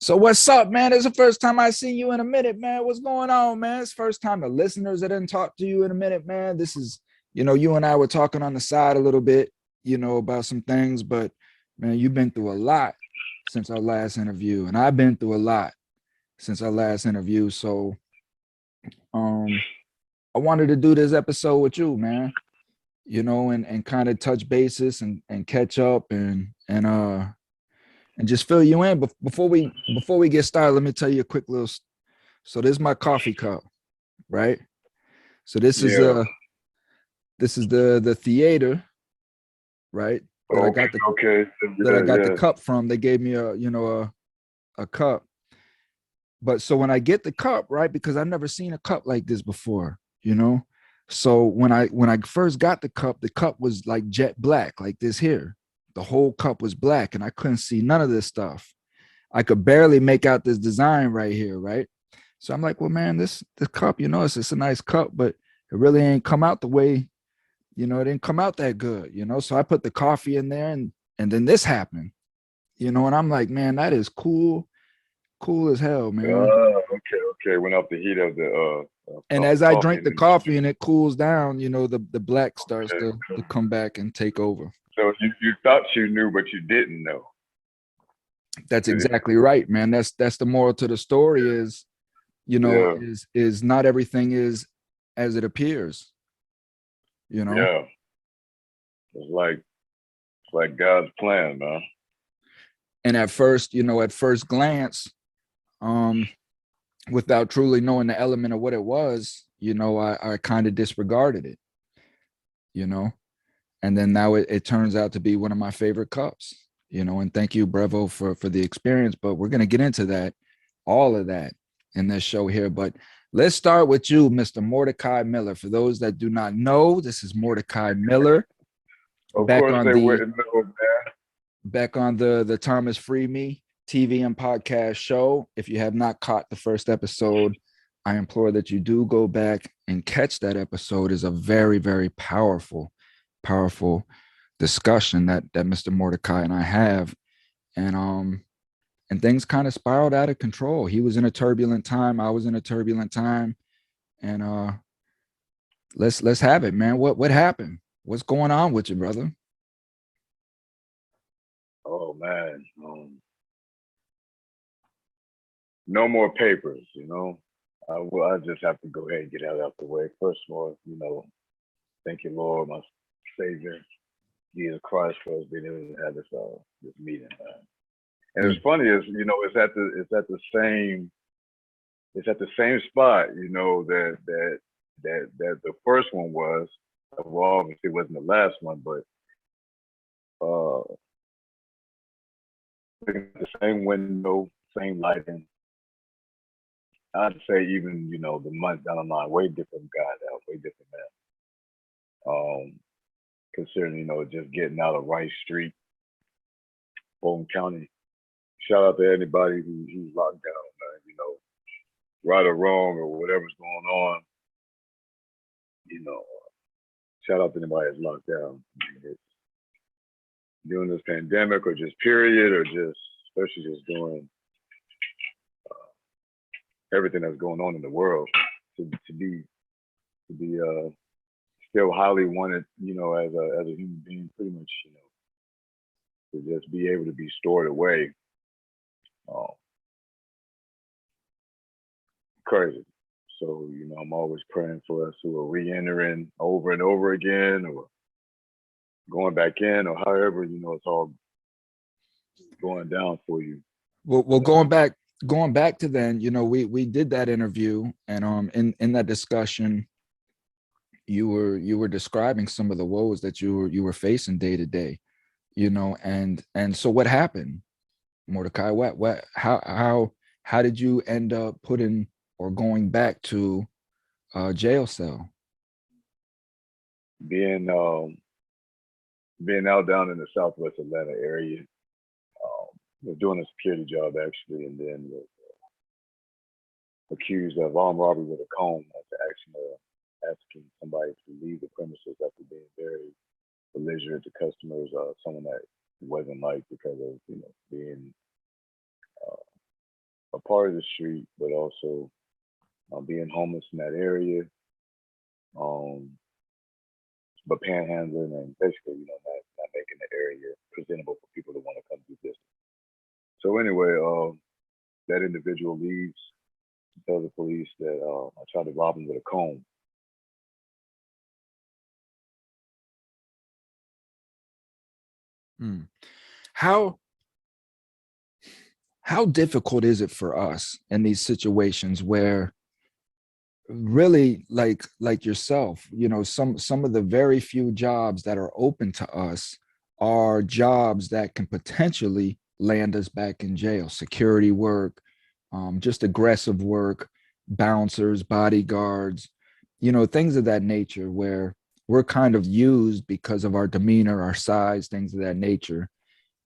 So what's up, man? It's the first time I see you in a minute, man. What's going on, man? It's the first time the listeners that didn't talk to you in a minute, man. This is, you and I were talking on the side a little bit, about some things, but man, you've been through a lot since our last interview, and I've been through a lot since our last interview. So, um, I wanted to do this episode with you, man. And kind of touch bases and catch up and just fill you in. But before we get started, let me tell you a quick little. So this is my coffee cup, right? So this is Yeah. the theater, right? That I Okay. got the Okay. that I Yeah. got the Yeah. cup from. They gave me a cup. But so when I get the cup, right? Because I've never seen a cup like this before, you know. So when I first got the cup was like jet black, like this here. The whole cup was black, and I couldn't see none of this stuff. I could barely make out this design right here, right? So I'm like, well, man, this cup, it's a nice cup, but it really ain't come out the way, it didn't come out that good. So I put the coffee in there, and then this happened, and I'm like, man, that is cool as hell, man. Okay. Okay. Went off the heat of the And as I coffee drink and the then coffee and it cools down, the black starts okay. to come back and take over. So you thought you knew, but you didn't know. That's exactly right, man. That's the moral to the story is, Yeah. is not everything is as it appears, you know. Yeah. It's like God's plan, man. And at first glance, um, without truly knowing the element of what it was, I kind of disregarded it, you know. And then now it turns out to be one of my favorite cups, and thank you, Brevo, for the experience. But we're gonna get into that, all of that in this show here. But let's start with you, Mr. Mordecai Miller. For those that do not know, this is Mordecai Miller Of back course on they the wouldn't know, man. Thomas FreeMe TV and podcast show. If you have not caught the first episode, I implore that you do go back and catch that episode. Is a very, very powerful discussion that Mr. Mordecai and I have. And things kind of spiraled out of control. He was in a turbulent time, I was in a turbulent time. And let's have it, man. What happened? What's going on with you, brother? Oh man. No more papers, I just have to go ahead and get out of the way. First of all, thank you, Lord, my Savior, Jesus Christ, for us being able to have this meeting, man. And Yeah. it's funny is, it's at the same spot, that the first one was. Well, obviously it wasn't the last one, but uh the same window, same lighting. I'd say even, the month down the line, way different guy now, way different man. Considering, just getting out of Rice Street, Fulton County. Shout out to anybody who's locked down, man, right or wrong or whatever's going on, you know, shout out to anybody that's locked down. It's during this pandemic or just period or just especially just doing everything that's going on in the world to be still highly wanted, as a human being, pretty much, to just be able to be stored away. Uh, Crazy. So, I'm always praying for us who are re-entering over and over again or going back in or however, it's all going down for you. Well, But going back to then, we did that interview, and in that discussion, you were describing some of the woes that you were facing day to day, and so what happened, Mordecai? What how did you end up putting or going back to jail cell? being being out down in the Southwest Atlanta area, was doing a security job actually, and then was accused of armed robbery with a comb after asking somebody to leave the premises after being very belligerent to customers, someone that wasn't liked because of being part of the street, but also being homeless in that area, um, but panhandling and basically, not making the area presentable for people to want to come do business. So anyway, that individual leaves, tells the police that I tried to rob him with a comb. Mm. How how difficult is it for us in these situations where really like yourself, some of the very few jobs that are open to us are jobs that can potentially land us back in jail, security work, just aggressive work, bouncers, bodyguards, things of that nature, where we're kind of used because of our demeanor, our size, things of that nature,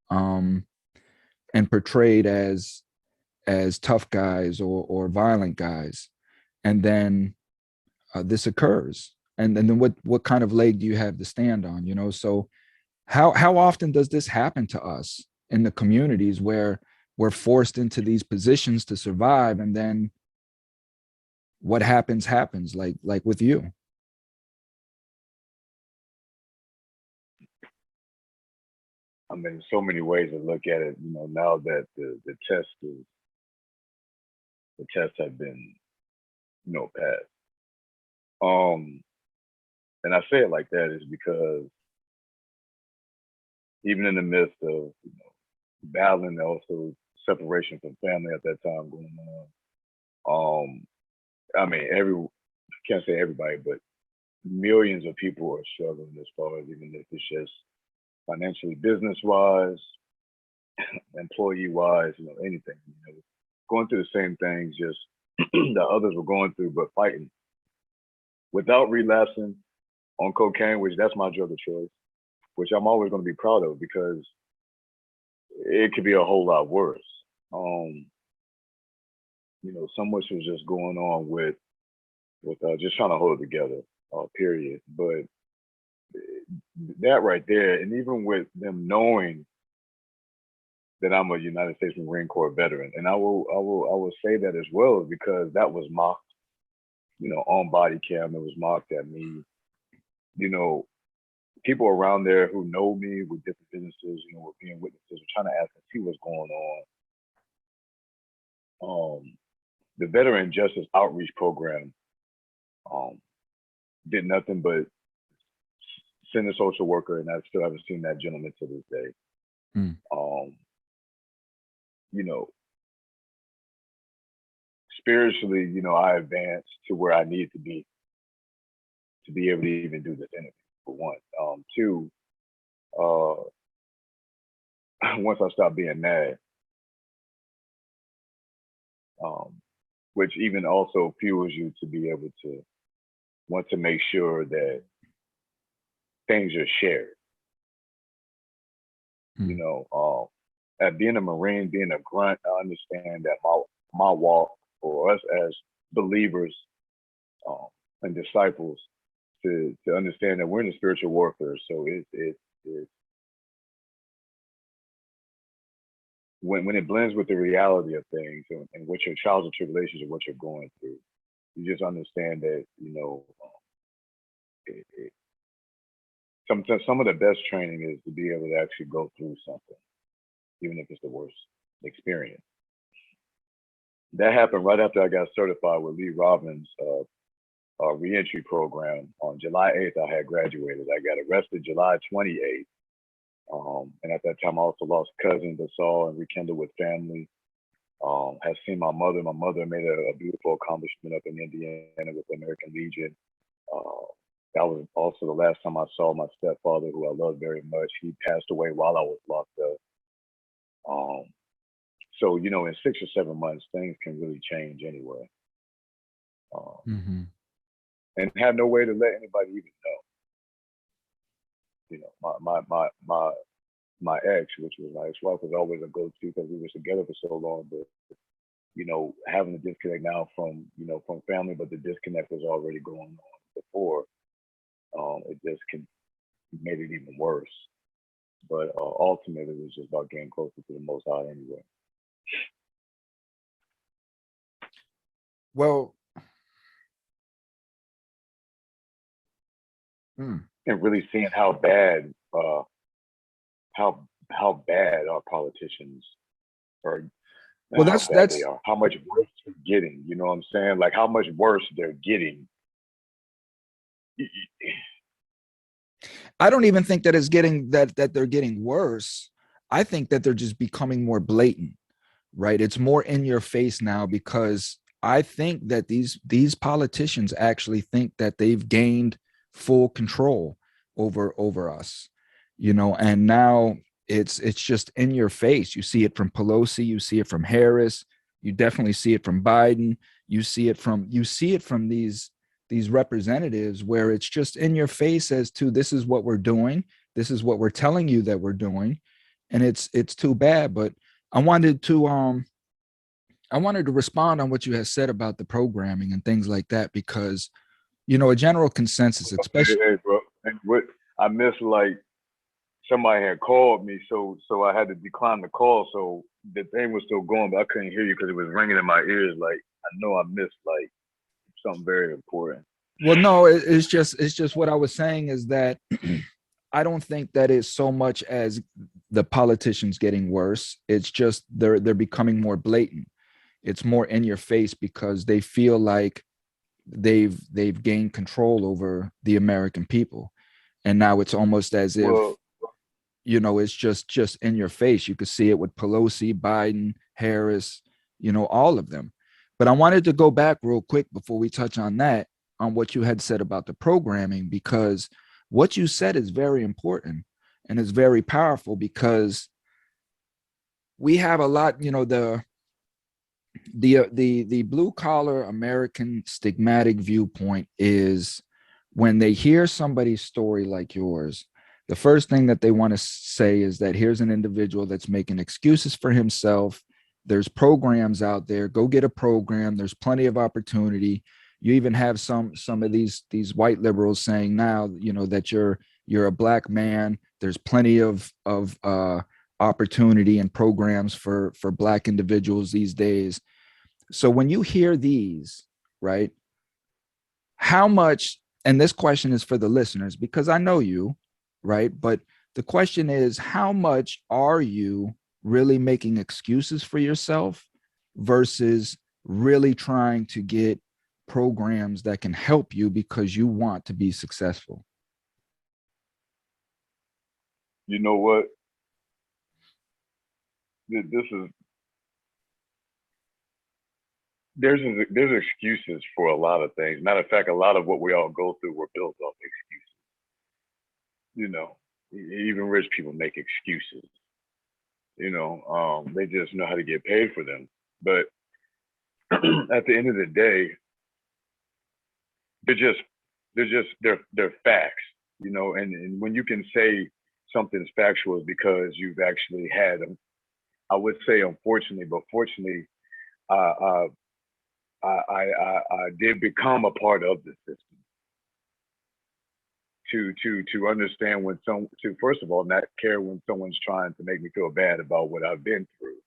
um, and portrayed as tough guys or violent guys. And then this occurs, and then what kind of leg do you have to stand on? So how often does this happen to us in the communities where we're forced into these positions to survive, and then what happens, like with you? I mean, so many ways to look at it. Now that the tests have been, passed. Um, and I say it like that is because even in the midst of battling, also separation from family at that time going on. I mean, can't say everybody, but millions of people are struggling as far as even if it's just financially, business wise, employee wise, anything. Going through the same things, just that others were going through, but fighting without relapsing on cocaine, which that's my drug of choice, which I'm always going to be proud of because it could be a whole lot worse. Um, so much was just going on with just trying to hold it together, period. But that right there, and even with them knowing that I'm a United States Marine Corps veteran, and I will say that as well because that was mocked, on body cam. It was mocked at me. You know, people around there who know me with different businesses, were being witnesses, were trying to ask and see what's going on. The Veteran Justice Outreach Program um, did nothing but send a social worker, and I still haven't seen that gentleman to this day. Mm. Um, you know, spiritually, I advanced to where I need to be able to even do this interview. For one, two, uh, once I stopped being mad, um, which even also fuels you to be able to want to make sure that things are shared. You Mm. know, at being a Marine, being a grunt, I understand that my walk for us as believers um, and disciples to understand that we're in a spiritual warfare. So it's when it blends with the reality of things and what your trials and tribulations and what you're going through, you just understand that it, some of the best training is to be able to actually go through something, even if it's the worst experience. That happened right after I got certified with Lee Robbins' reentry program. On July 8th, I had graduated. I got arrested July 28th. And at that time, I also lost cousins I saw and rekindled with family. Had seen my mother. My mother made a beautiful accomplishment up in Indiana with the American Legion. Uh, that was also the last time I saw my stepfather, who I loved very much. He passed away while I was locked up. Um, so, in 6 or 7 months, things can really change anyway. Um, Mm-hmm. and have no way to let anybody even know. My ex, which was my ex-wife, was always a go-to because we were together for so long. But having a disconnect now from family, but the disconnect was already going on before. It just made it even worse. But ultimately, it was just about getting closer to the Most High anyway. Well, mm, and really seeing how bad our politicians are, well, and how bad they that's. are, how much worse they're getting. You know what I'm saying? Like how much worse they're getting. I don't even think that it's getting that they're getting worse. I think that they're just becoming more blatant, right? It's more in your face now because I think that these politicians actually think that they've gained full control over us, and now it's just in your face. You see it from Pelosi, you see it from Harris, you definitely see it from Biden, you see it from these representatives where it's just in your face as to this is what we're doing, this is what we're telling you that we're doing, and it's too bad. But I wanted to respond on what you had said about the programming and things like that because a general consensus, especially. Hey, bro, and what I missed, like somebody had called me, so I had to decline the call. So the thing was still going, but I couldn't hear you because it was ringing in my ears. Like I know I missed like something very important. Well, no, it's just what I was saying is that I don't think that it's so much as the politicians getting worse. It's just they're becoming more blatant. It's more in your face because they feel like they've gained control over the American people, and now it's almost as if Well, it's just in your face. You could see it with Pelosi, Biden, Harris, all of them. But I wanted to go back real quick before we touch on that, on what you had said about the programming, because what you said is very important and it's very powerful because we have a lot, the blue collar American stigmatic viewpoint is when they hear somebody's story like yours, the first thing that they want to say is that here's an individual that's making excuses for himself. There's programs out there. Go get a program. There's plenty of opportunity. You even have some of these white liberals saying now, that you're a black man. There's plenty of opportunity and programs for black individuals these days. So when you hear these, right, how much, and this question is for the listeners because I know you, right? But the question is, how much are you really making excuses for yourself versus really trying to get programs that can help you because you want to be successful? you know what? This is there's excuses for a lot of things. Matter of fact, a lot of what we all go through were built off excuses. You know, even rich people make excuses. They just know how to get paid for them. But at the end of the day, they're just they're facts. And when you can say something's factual is because you've actually had them. I would say unfortunately, but fortunately, uh, I did become a part of the system to understand when to first of all not care when someone's trying to make me feel bad about what I've been through,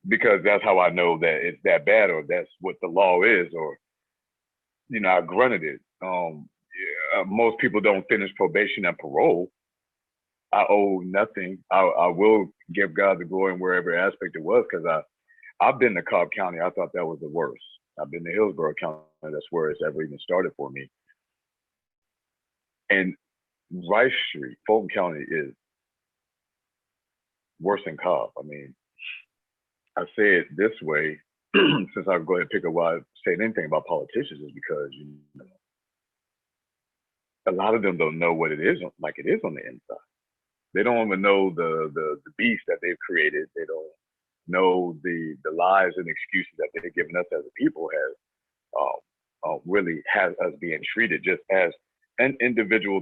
because that's how I know that it's that bad or that's what the law is, or I grunted it. Most people don't finish probation and parole. I owe nothing. I will give God the glory in wherever aspect it was, because I've been to Cobb County. I thought that was the worst. I've been to Hillsborough County. That's where it's ever even started for me. And Rice Street, Fulton County is worse than Cobb. I mean, I say it this way, since I go ahead and pick up why I say anything about politicians is because a lot of them don't know what it is like it is on the inside. They don't even know the beast that they've created. They don't know the lies and excuses that they've given us as a people has really has us being treated just as an individual.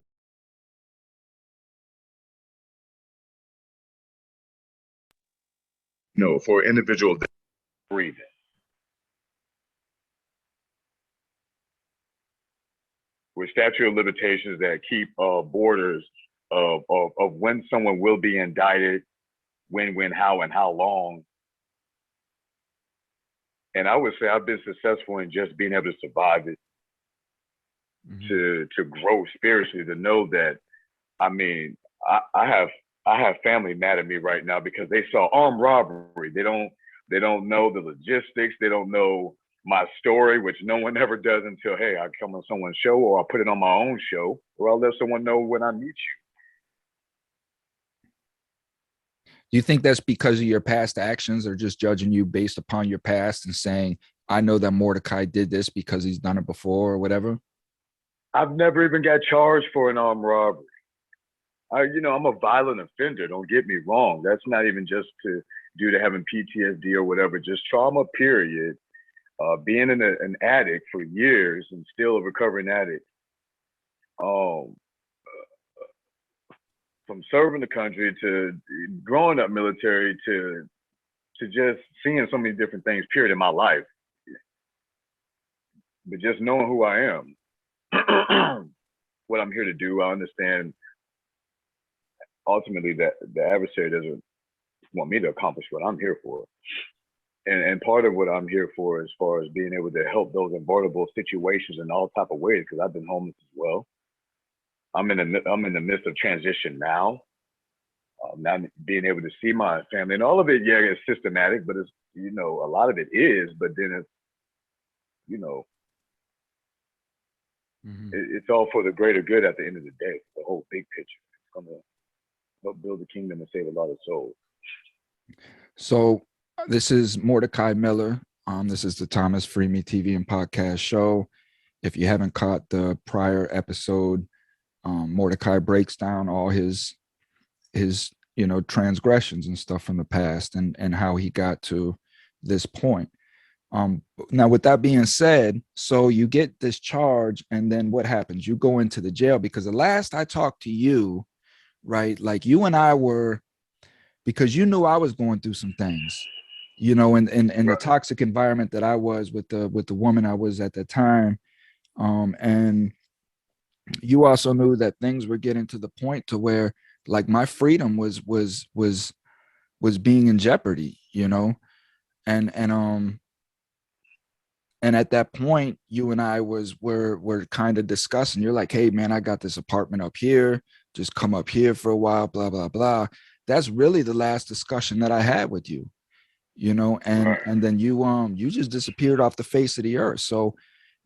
No, for individual breathing. With statute of limitations that keep borders of when someone will be indicted, when, how, and how long. And I would say I've been successful in just being able to survive it, to grow spiritually, to know that, I mean, I have family mad at me right now because they saw armed robbery. They don't know the logistics. They don't know my story, which no one ever does until, hey, I come on someone's show, or I put it on my own show, or I'll let someone know when I meet you. Do you think that's because of your past actions, or just judging you based upon your past and saying, I know that Mordecai did this because he's done it before or whatever? I've never even got charged for an armed robbery. I'm a violent offender. Don't get me wrong. That's not even just due to having PTSD or whatever, just trauma, period. Being an addict for years and still a recovering addict. From serving the country to growing up military to just seeing so many different things, period, in my life. But just knowing who I am, what I'm here to do, I understand ultimately that the adversary doesn't want me to accomplish what I'm here for. And part of what I'm here for, as far as being able to help those in vulnerable situations in all type of ways, because I've been homeless as well. I'm in the midst of transition now. Not being able to see my family, and all of it, yeah, it's systematic, but it's, a lot of it is, but then it's, it's all for the greater good at the end of the day, the whole big picture. It's going to help build the kingdom and save a lot of souls. So this is Mordecai Miller. This is the Thomas FreeMe TV and podcast show. If you haven't caught the prior episode, Mordecai breaks down all his transgressions and stuff from the past, and how he got to this point. Now, with that being said, so you get this charge, and then what happens? You go into the jail, because the last I talked to you, right, like you and I were, because you knew I was going through some things, in the toxic environment that I was with the woman I was at the time. And you also knew that things were getting to the point to where, like, my freedom was being in jeopardy, and at that point, you and I were kind of discussing. You're like, hey man, I got this apartment up here, just come up here for a while, blah blah blah. That's really the last discussion that I had with you, and then you just disappeared off the face of the earth. So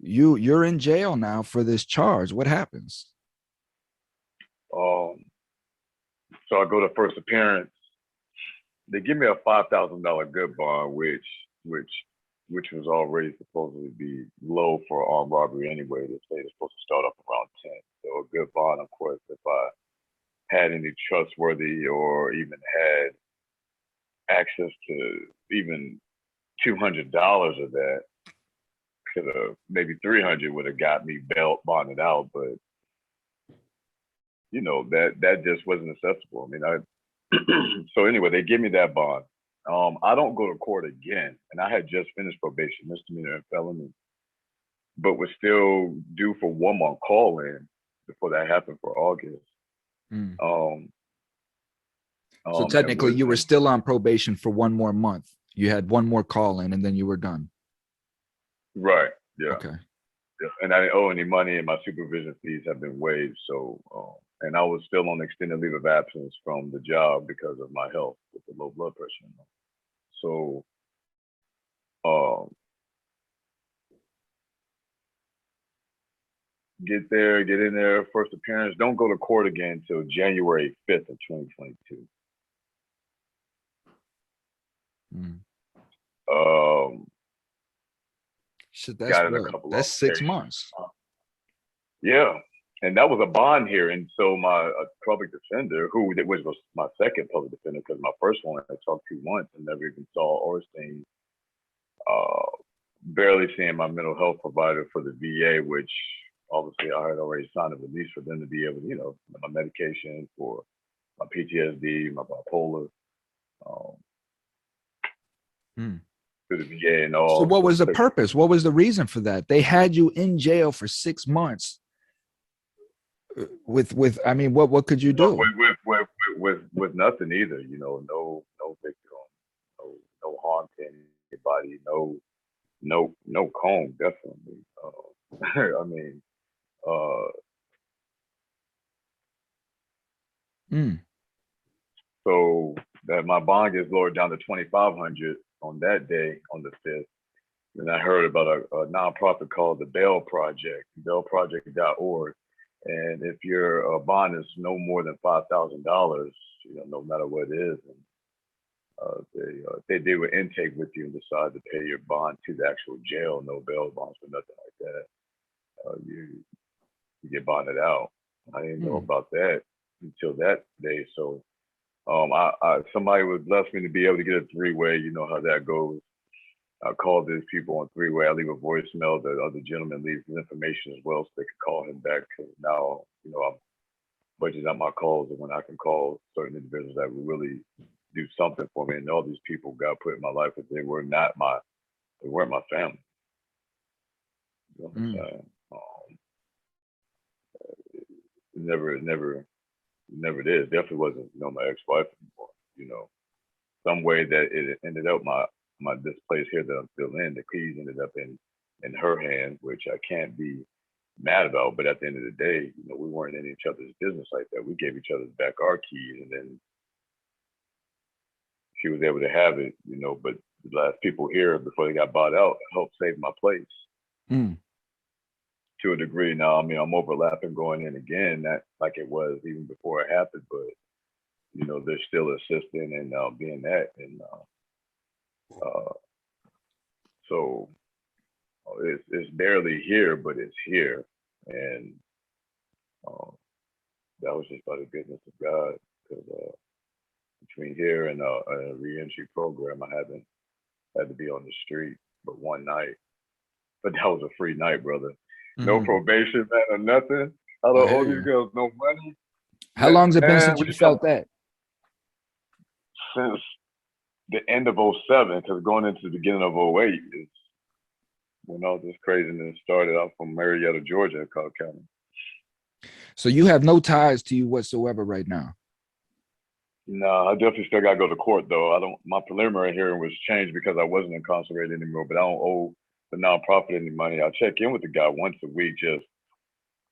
you're in jail now for this charge. What happens? So I go to first appearance. They give me a $5,000 good bond, which was already supposedly be low for armed robbery anyway. They say it's supposed to start up around 10. So a good bond, of course, if I had any trustworthy or even had access to even $200 of that, could have maybe 300 would have got me bonded out, but that just wasn't accessible. I mean, so anyway, they give me that bond. I don't go to court again, and I had just finished probation, misdemeanor and felony, but was still due for one more call-in before that happened for August. So technically, you were still on probation for one more month. You had one more call-in, and then you were done. Right. Yeah. Okay. Yeah. And I didn't owe any money, and my supervision fees have been waived. So, and I was still on extended leave of absence from the job because of my health with the low blood pressure. So, get in there, first appearance. Don't go to court again until January 5th of 2022. Shit, that's 6 months. Yeah, and that was a bond hearing. So my public defender, which was my second public defender, because my first one I talked to once and never even saw or seen, barely seeing my mental health provider for the VA, which obviously I had already signed a release for them to be able to, my medication for my PTSD, my bipolar. To the VA and all. So what was the purpose? What was the reason for that? They had you in jail for 6 months. With I mean, what could you do? With nothing either, no victim, no harm to anybody, no no comb, definitely. I mean, uh, Mm. so that my bond gets lowered down to 2,500 on that day, on the 5th. And I heard about a nonprofit called the Bell Project, bellproject.org. And if your bond is no more than $5,000, no matter what it is, and they do an intake with you and decide to pay your bond to the actual jail, no bail bonds or nothing like that. You get bonded out. I didn't know Mm. about that until that day. So somebody would bless me to be able to get a three-way. You know how that goes. I call these people on three-way. I leave a voicemail. The other gentleman leaves his information as well, so they can call him back. Because now, I'm budgeting out my calls, and when I can call certain individuals that will really do something for me. And all these people God put in my life, but they weren't my family. You know what I'm Mm. saying? It never did. Definitely wasn't, my ex-wife anymore. Some way that it ended up my this place here that I'm still in. The keys ended up in her hand, which I can't be mad about. But at the end of the day, we weren't in each other's business like that. We gave each other back our keys, and then she was able to have it. But the last people here before they got bought out helped save my place Mm. to a degree. Now, I mean, I'm overlapping going in again, that like it was even before it happened, but they're still assisting and being that, and uh, so it's barely here, but it's here, and uh, that was just by the goodness of God. Because between here and a reentry program, I haven't had to be on the street but one night, but that was a free night, brother. No Mm. probation, man, or nothing. I I don't hear owe these you. girls no money, How long has it been man. since We you come felt that? since the end of '07, because going into the beginning of '08 is when all this craziness started. I'm from Marietta, Georgia, Cobb County. So you have no ties to you whatsoever right now. No, I definitely still gotta go to court though. I don't. My preliminary hearing was changed because I wasn't incarcerated anymore, but I don't owe the nonprofit any money. I check in with the guy once a week, just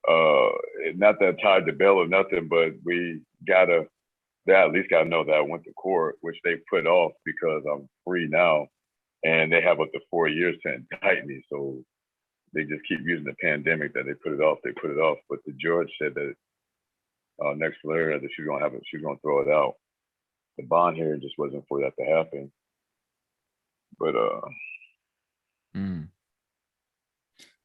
uh, not that tied to bail or nothing, but they at least gotta know that I went to court, which they put off because I'm free now, and they have up to 4 years to indict me. So they just keep using the pandemic that they put it off. They put it off, but the judge said that next preliminary that she's gonna throw it out. The bond hearing just wasn't for that to happen. But Mm.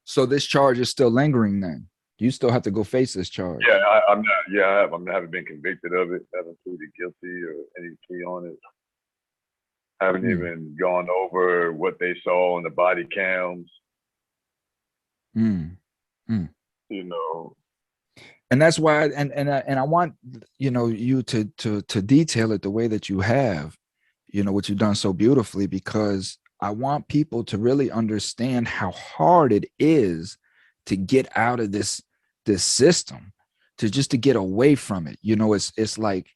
So this charge is still lingering then. You still have to go face this charge. yeah, I'm not. Yeah, I haven't been convicted of it. I haven't pleaded guilty or any plea on it. I haven't Mm. even gone over what they saw on the body cams. Mm. Mm. You know. And that's why, and I want you to detail it the way that you have, what you've done so beautifully, because I want people to really understand how hard it is to get out of this system, to get away from it. It's like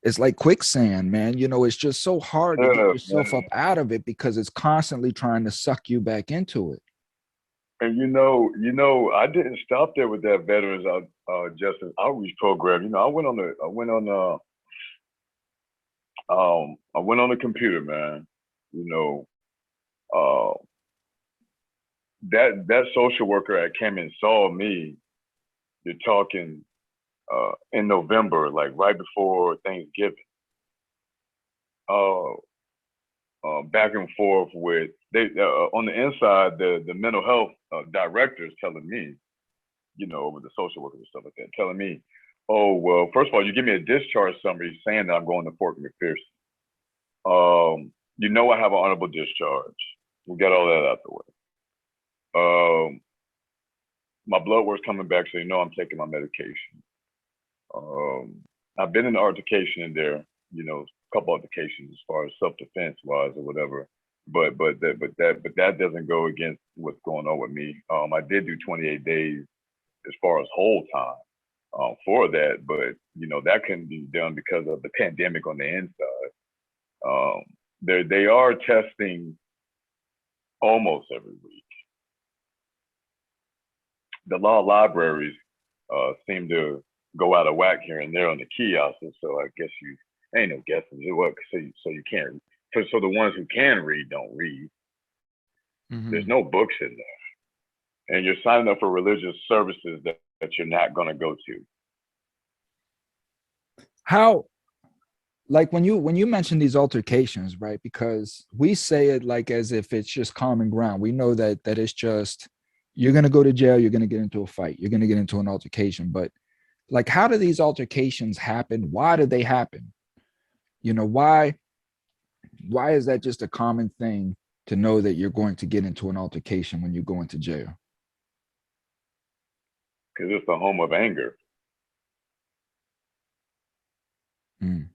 it's like quicksand, man. It's just so hard to get Yeah, yourself up man. out of it because it's constantly trying to suck you back into it. And I didn't stop there with that Veterans Justice Outreach Program. I went on the computer, man. You know, uh, that social worker that came and saw me. You're talking in November, like right before Thanksgiving. Uh, Back and forth with they on the inside, the mental health director is telling me, with the social workers and stuff like that, telling me, oh well, first of all, you give me a discharge summary saying that I'm going to Fort McPherson. I have an honorable discharge. We got all that out the way. My blood work's coming back, so I'm taking my medication. I've been in an altercation in there, a couple altercations as far as self-defense wise or whatever. But that doesn't go against what's going on with me. I did do 28 days as far as hold time for that, but that couldn't be done because of the pandemic on the inside. Um, they are testing almost every week. The law libraries seem to go out of whack here and there on the kiosks, so I guess you ain't no guessing. So you can't. So the ones who can read don't read. Mm-hmm. There's no books in there, and you're signing up for religious services that you're not going to go to. How, like when you mention these altercations, right? Because we say it like as if it's just common ground. We know that it's just, you're going to go to jail, you're going to get into a fight, you're going to get into an altercation. But like, how do these altercations happen? Why do they happen? You know, why is that just a common thing to know that you're going to get into an altercation when you go into jail? Because it's the home of anger. Mm.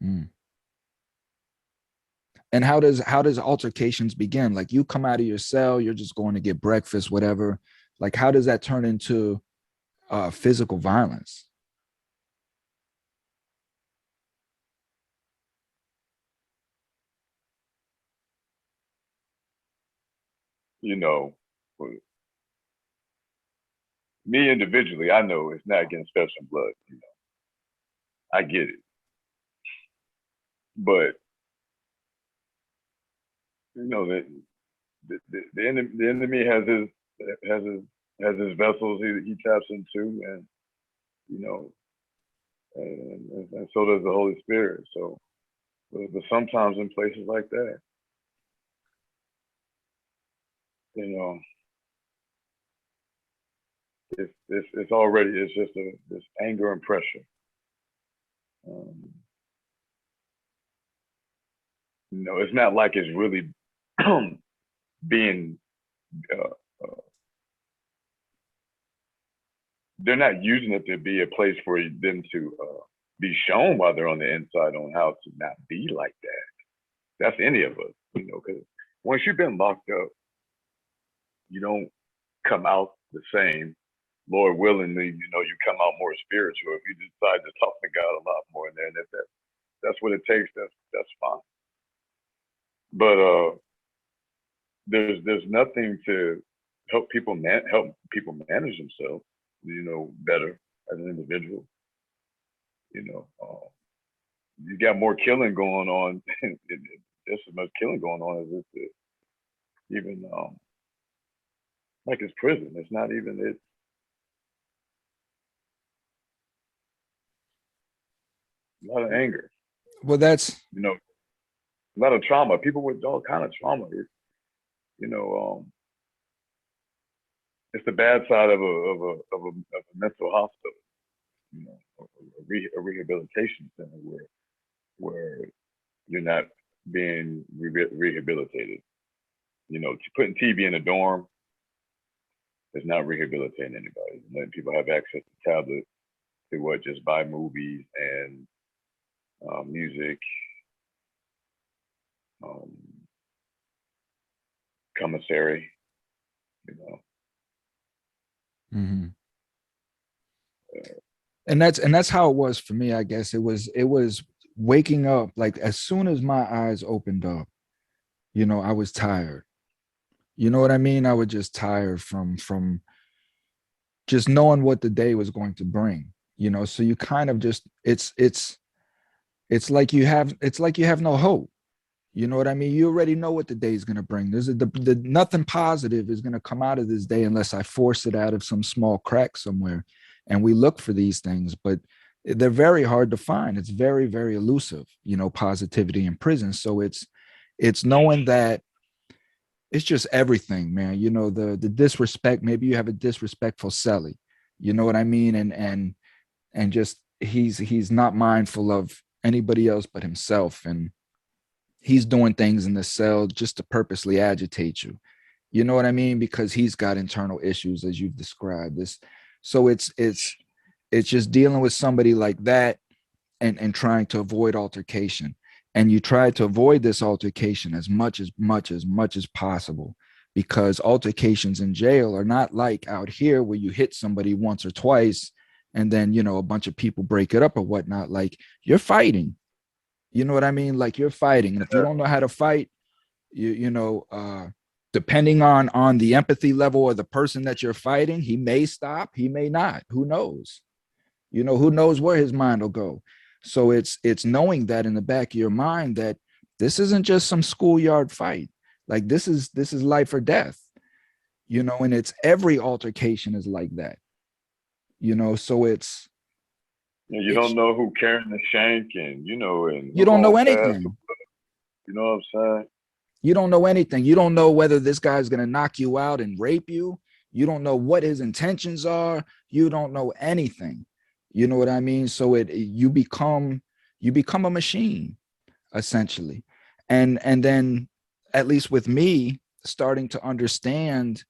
Mm. And how does altercations begin? Like, you come out of your cell, you're just going to get breakfast, whatever. Like, how does that turn into physical violence? You know, me individually, I know it's not against flesh and blood. You know, I get it, but you know that the enemy has his vessels he taps into, and you know, and so does the Holy Spirit. So, but sometimes in places like that, you know, it's already, it's just this anger and pressure. You know, it's not like it's really being they're not using it to be a place for them to be shown while they're on the inside on how to not be like that. That's any of us, you know, because once you've been locked up, you don't come out the same. Lord willingly, you know, you come out more spiritual if you decide to talk to God a lot more in there. And if that's what it takes, that's fine. But there's nothing to help people manage themselves, you know, better as an individual. You know, you got more killing going on. There's as much killing going on as it's even like it's prison. It's not even it. A lot of anger. Well, that's, you know, a lot of trauma. People with all kind of trauma. You know, it's the bad side of a mental hospital. You know, a rehabilitation center where you're not being rehabilitated. You know, putting TV in a dorm is not rehabilitating anybody. Letting people have access to tablets to just buy movies and music, commissary, you know. Mm-hmm. And that's how it was for me. I guess it was waking up, like as soon as my eyes opened up, you know, I was tired. You know what I mean? I was just tired from just knowing what the day was going to bring, you know. So you kind of just, it's like you have no hope. You know what I mean? You already know what the day is going to bring. There's nothing positive is going to come out of this day unless I force it out of some small crack somewhere. And we look for these things, but they're very hard to find. It's very, very elusive, you know, positivity in prison. So it's knowing that it's just everything, man. You know, the disrespect, maybe you have a disrespectful cellie, you know what I mean? And just, he's not mindful of anybody else but himself. And he's doing things in the cell just to purposely agitate you. You know what I mean? Because he's got internal issues, as you've described this. So it's just dealing with somebody like that and trying to avoid altercation. And you try to avoid this altercation as much as possible, because altercations in jail are not like out here where you hit somebody once or twice and then, you know, a bunch of people break it up or whatnot. Like, you're fighting, you know what I mean? Like, you're fighting. And if you don't know how to fight, depending on the empathy level or the person that you're fighting, he may stop, he may not, who knows? You know, who knows where his mind will go. So it's knowing that in the back of your mind that this isn't just some schoolyard fight. Like, this is life or death, you know, and it's every altercation is like that, you know. So You it's don't know who carrying the shank, and and you who don't gonna know pass. anything. You know what I'm saying? You don't know anything. You don't know whether this guy's going to knock you out and rape you. You don't know what his intentions are. You don't know anything. You know what I mean? So you become a machine, essentially. And then, at least with me, starting to understand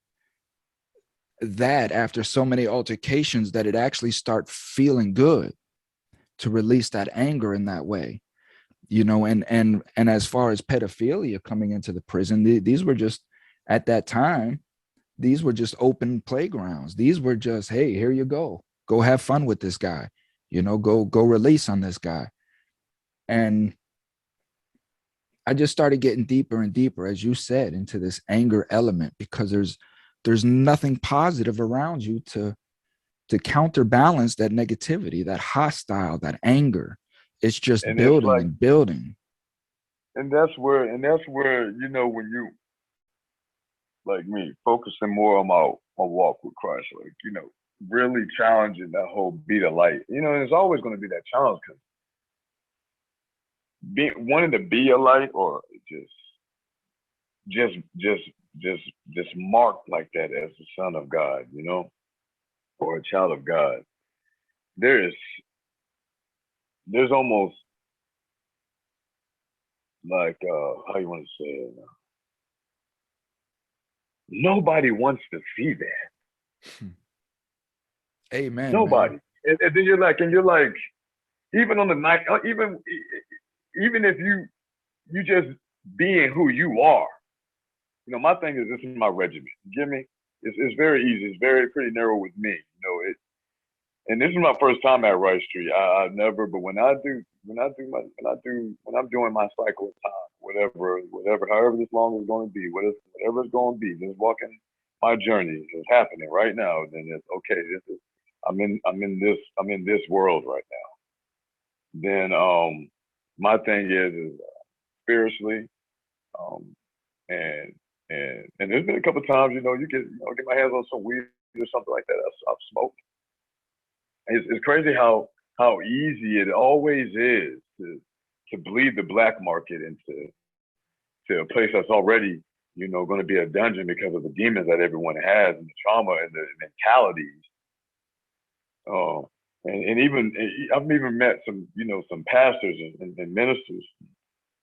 that after so many altercations, that it actually start feeling good to release that anger in that way, you know. And as far as pedophilia coming into the prison, these were just, at that time, these were just open playgrounds. These were just, hey, here you go have fun with this guy, you know, go release on this guy. And I just started getting deeper and deeper, as you said, into this anger element, because there's nothing positive around you to counterbalance that negativity, that hostile, that anger. It's just And it's building like, and building. and that's where when you, like me, focusing more on my walk with Christ, like really challenging that whole be the light. And it's always going to be that challenge, because being wanting to be a light, or just just just just marked like that as the son of God, or a child of God. There is there's almost like how you want to say it. Nobody wants to see that. Amen, man. Nobody. And then you're like, even on the night, even if you just being who you are. My thing is, this is my regimen. You get me? It's very easy. It's very pretty narrow with me. And this is my first time at Rice Street. I never, but when I'm doing my cycle of time, whatever, however this long is going to be, whatever it's going to be, just walking my journey is happening right now. Then it's okay. I'm in this world right now. Then my thing is spiritually, um, and and there's been a couple of times, get my hands on some weed or something like that. I've smoked. It's crazy how easy it always is to bleed the black market into a place that's already going to be a dungeon because of the demons that everyone has, and the trauma and the mentalities. And even I've even met some pastors and ministers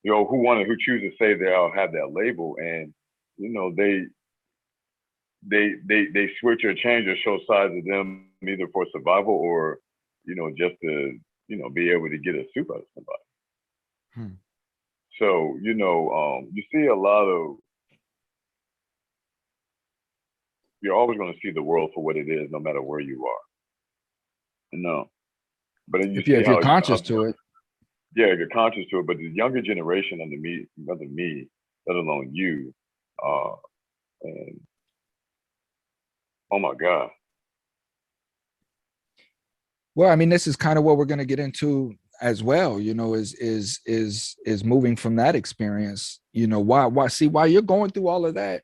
who choose to say they'll have that label, and they they switch or change or show sides of them, either for survival or just to be able to get a soup out of somebody. Hmm. So you see a lot of, you're always going to see the world for what it is, no matter where you are. But then you If you're see if you're how conscious to it. yeah, you're conscious to it. But the younger generation under me, let alone you, and oh my God. Well, I mean, this is kind of what we're going to get into as well, you know, is moving from that experience. Why you're going through all of that,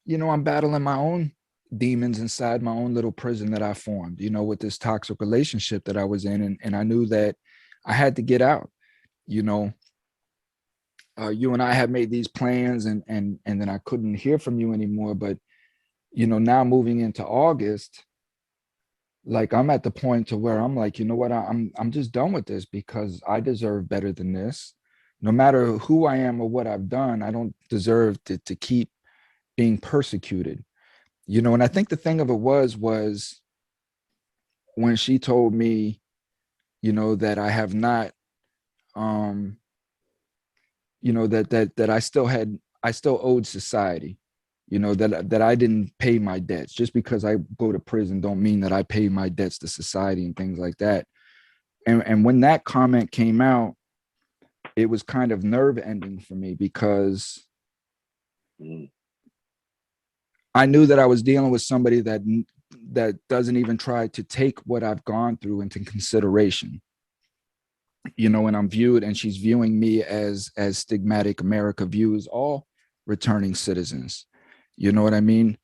I'm battling my own demons inside my own little prison that I formed, with this toxic relationship that I was in. And I knew that I had to get out. you know you and I had made these plans, and then I couldn't hear from you anymore. But now moving into August, like, I'm at the point to where I'm like, you know what, I'm just done with this, because I deserve better than this. No matter who I am or what I've done, I don't deserve to keep being persecuted. And I think the thing of it was when she told me, that I have not, that I still owed society. that I didn't pay my debts. Just because I go to prison don't mean that I pay my debts to society and things like that. And when that comment came out, it was kind of nerve ending for me, because I knew that I was dealing with somebody that doesn't even try to take what I've gone through into consideration. And I'm viewed, and she's viewing me as stigmatic America views all returning citizens. You know what I mean?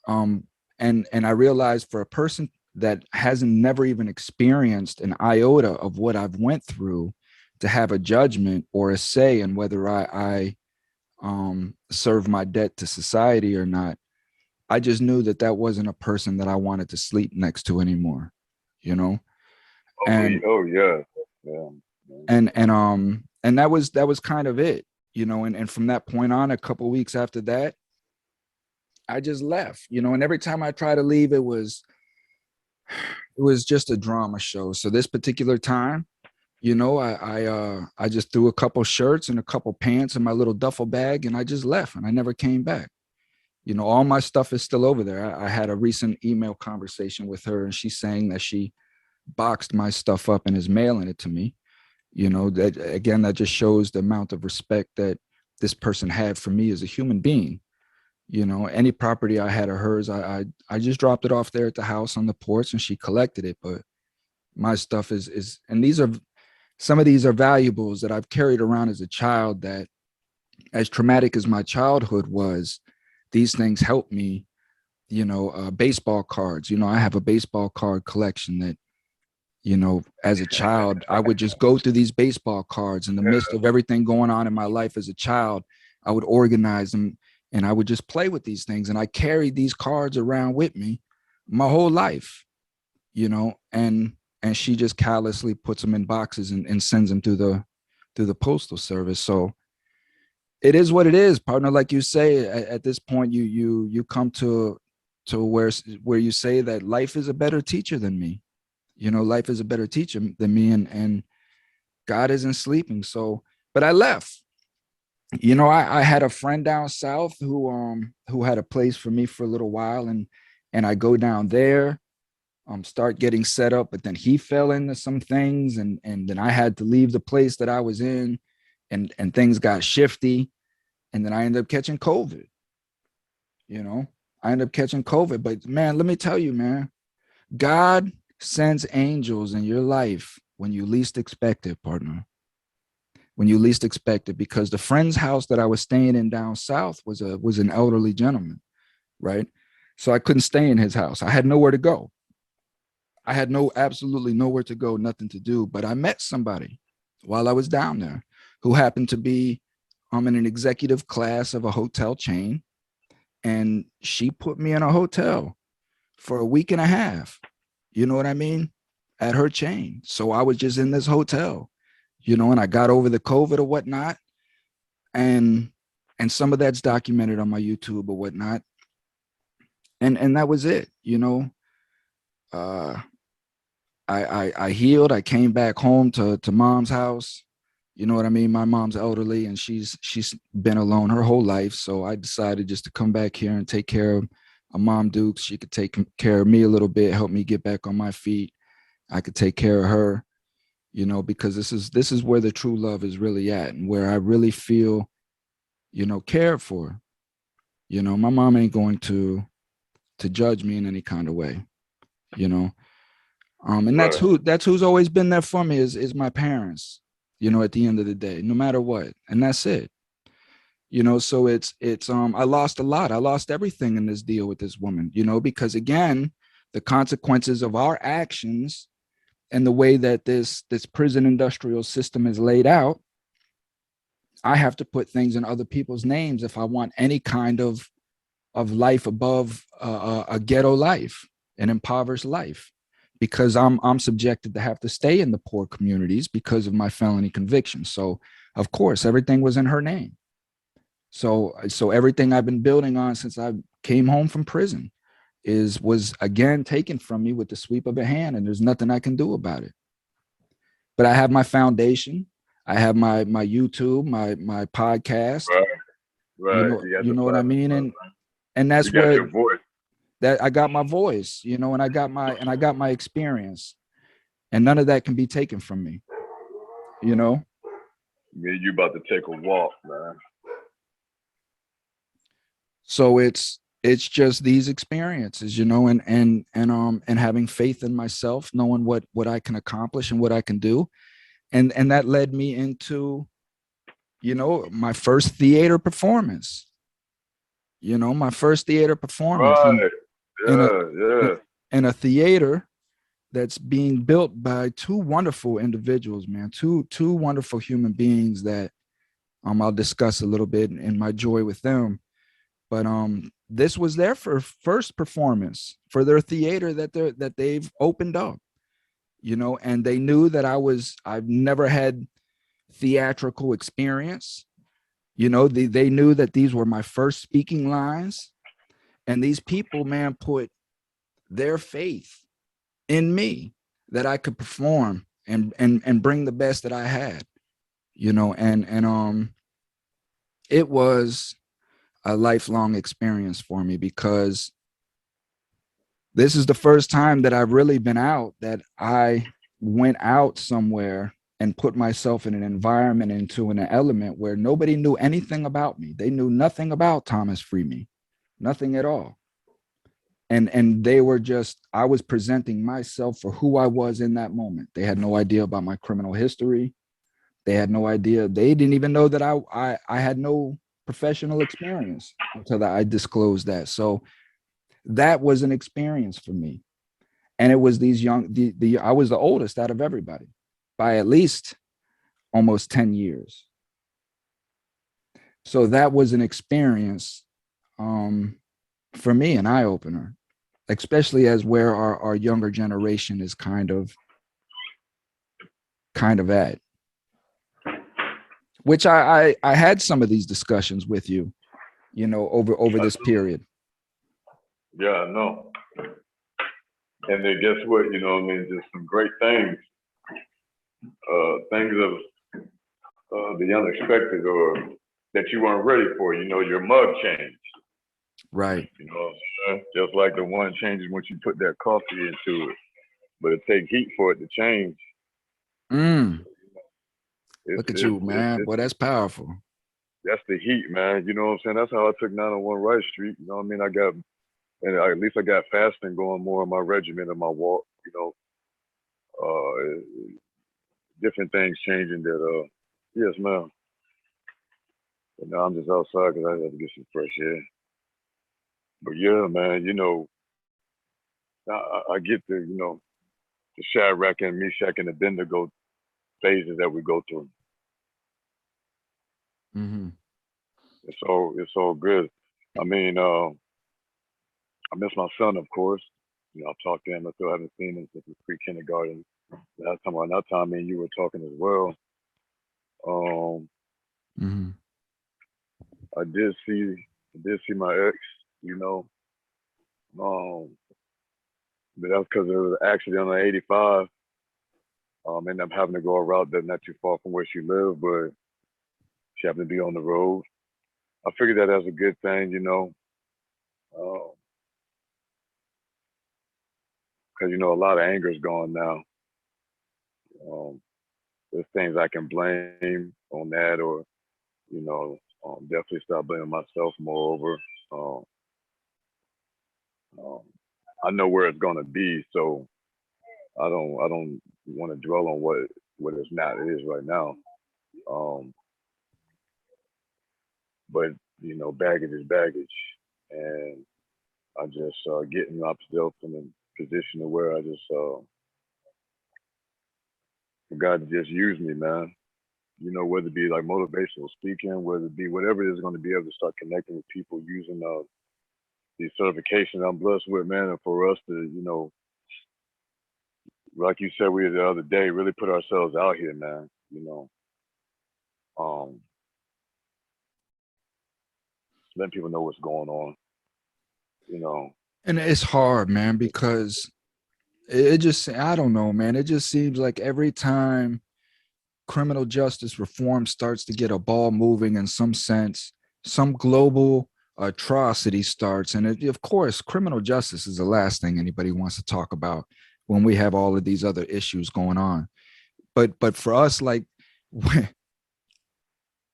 And I realized, for a person that hasn't never even experienced an iota of what I've went through, to have a judgment or a say in whether I serve my debt to society or not, I just knew that wasn't a person that I wanted to sleep next to anymore, and yeah. and that was kind of it, and from that point on, a couple of weeks after that, I just left, and every time I try to leave, it was just a drama show. So this particular time, I just threw a couple shirts and a couple pants in my little duffel bag, and I just left, and I never came back. All my stuff is still over there. I had a recent email conversation with her, and she's saying that she boxed my stuff up and is mailing it to me. That just shows the amount of respect that this person had for me as a human being. Any property I had of hers, I just dropped it off there at the house on the porch, and she collected it. But my stuff is, and some of these are valuables that I've carried around as a child, that, as traumatic as my childhood was, these things helped me. Baseball cards, I have a baseball card collection that, as a child, I would just go through these baseball cards in the midst of everything going on in my life as a child. I would organize them, and I would just play with these things. And I carried these cards around with me my whole life, and she just callously puts them in boxes and sends them through the postal service. So it is what it is, partner. Like you say, at this point, you come to where you say that life is a better teacher than me. Life is a better teacher than me, and God isn't sleeping. So, but I left. I had a friend down south who had a place for me for a little while, and I go down there, start getting set up, but then he fell into some things, and then I had to leave the place that I was in, and things got shifty, and then I ended up catching COVID. But man, let me tell you, man, God sends angels in your life when you least expect it, partner. When you least expect it, because the friend's house that I was staying in down south was an elderly gentleman, right? So I couldn't stay in his house. I had nowhere to go. I had absolutely nowhere to go, nothing to do. But I met somebody while I was down there who happened to be in an executive class of a hotel chain, and she put me in a hotel for a week and a half. You know what I mean? At her chain. So I was just in this hotel, and I got over the COVID or whatnot. And some of that's documented on my YouTube or whatnot. And that was it, I healed. I came back home to mom's house. You know what I mean? My mom's elderly, and she's been alone her whole life. So I decided just to come back here and take care of Mom Dukes. She could take care of me a little bit, help me get back on my feet. I could take care of her, because this is where the true love is really at, and where I really feel, cared for. My mom ain't going to judge me in any kind of way, and that's who's always been there for me is my parents, at the end of the day, no matter what. And that's it. So it's I lost a lot. I lost everything in this deal with this woman, because again, the consequences of our actions and the way that this prison industrial system is laid out, I have to put things in other people's names if I want any kind of life above a ghetto life, an impoverished life, because I'm subjected to have to stay in the poor communities because of my felony conviction. So of course, everything was in her name. So everything I've been building on since I came home from prison was again taken from me with the sweep of a hand, and there's nothing I can do about it. But I have my foundation. I have my YouTube, my podcast. Right. You know what I mean? And that's You got what your voice. that I got my voice, you know, and I got my experience, and none of that can be taken from me, you know. Me and you about to take a walk, man. So it's just these experiences, you know, and having faith in myself, knowing what I can accomplish and what I can do. And that led me into, you know, my first theater performance, you know, my first theater performance Right. in a Yeah, yeah. in a theater that's being built by two wonderful individuals, man, two wonderful human beings that I'll discuss a little bit in my joy with them. But this was their first performance for their theater that they've opened up, you know, and they knew that I've never had theatrical experience. You know, they knew that these were my first speaking lines, and these people, man, put their faith in me that I could perform and bring the best that I had, you know, and it was a lifelong experience for me, because this is the first time that I've really been out, that I went out somewhere and put myself in an environment, into an element where nobody knew anything about me. They knew nothing about Thomas FreeMe, nothing at all. And they were just, I was presenting myself for who I was in that moment. They had no idea about my criminal history. They had no idea. They didn't even know that I had no professional experience until I disclosed that. So that was an experience for me. And it was these young, I was the oldest out of everybody by at least almost 10 years. So that was an experience, for me, an eye opener, especially as where our younger generation is kind of at, which I had some of these discussions with you, you know, over this period. Yeah, I know. And then guess what? You know what I mean? Just some great things. Things of the unexpected, or that you weren't ready for. You know, your mug changed. Right. You know, just like the one changes once you put that coffee into it. But it takes heat for it to change. Look at you, man. Boy, that's powerful. That's the heat, man. You know what I'm saying? That's how I took 901 Rice Street. You know what I mean? At least I got fasting going more in my regimen and my walk. You know, different things changing that. Yes, ma'am. But now I'm just outside because I have to get some fresh air. But yeah, man, you know, I get the Shadrach and Meshach and Abednego phases that we go through. Mm-hmm. It's all good. I mean, I miss my son, of course. You know, I've talked to him. I still haven't seen him since pre-kindergarten. Last time around that time, me and you were talking as well. Mm-hmm. I did see my ex. You know, but that's because there was an accident on the 85. Ended up having to go a route that's not too far from where she lived, but she happened to be on the road. I figured that as a good thing, you know, because you know a lot of anger is gone now. Um, there's things I can blame on that, or you know, definitely start blaming myself. Moreover, um, um, I know where it's gonna be, so I don't want to dwell on what it's not. It is right now. Um, but you know, baggage is baggage, and I just getting myself in a position to where I just for God to just use me, man. You know, whether it be like motivational speaking, whether it be whatever it is going to be able to start connecting with people using these certifications I'm blessed with, man, and for us to, you know, like you said, we the other day, really put ourselves out here, man. You know, um, letting people know what's going on. You know, And it's hard, man, because it just, I don't know, man. It just seems like every time criminal justice reform starts to get a ball moving in some sense, some global atrocity starts. And of course, criminal justice is the last thing anybody wants to talk about when we have all of these other issues going on. But for us, like,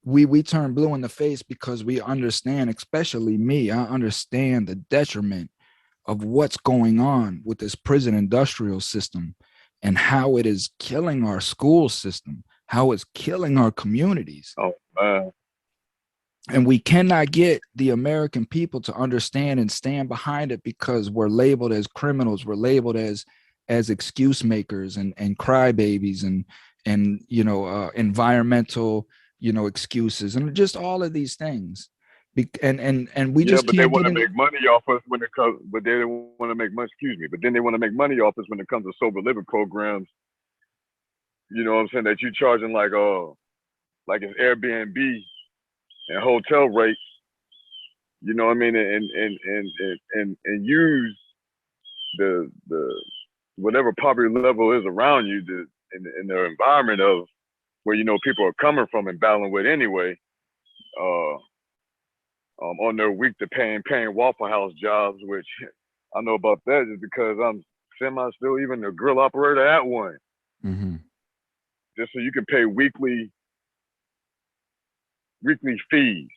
we turn blue in the face because we understand, especially me, I understand the detriment of what's going on with this prison industrial system and how it is killing our school system, how it's killing our communities. Oh, man. And we cannot get the American people to understand and stand behind it because we're labeled as criminals. We're labeled as excuse makers and crybabies and environmental, excuses and just all of these things. And we just But they can't want get to in. make money off us when it comes. But they don't want to make money. Excuse me. But then they want to make money off us when it comes to sober living programs. You know what I'm saying? That you charging like it's Airbnb and hotel rates. You know what I mean? And use the whatever poverty level is around you, in the environment of where people are coming from and battling with anyway. On their week to paying Waffle House jobs, which I know about that just because I'm still even a grill operator at one. Mm-hmm. Just so you can pay weekly fees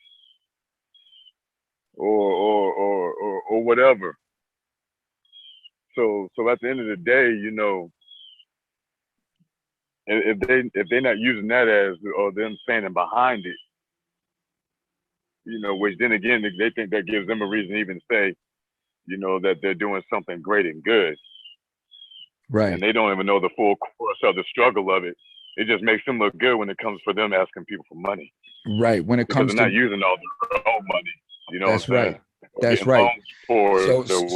or whatever. So at the end of the day, if they're not using that as or them standing behind it, which then again they think that gives them a reason to even say, that they're doing something great and good. Right. And they don't even know the full course of the struggle of it. It just makes them look good when it comes for them asking people for money. Right. When it because comes they're to not using all their own money. You know that's what I'm right. saying? That's right.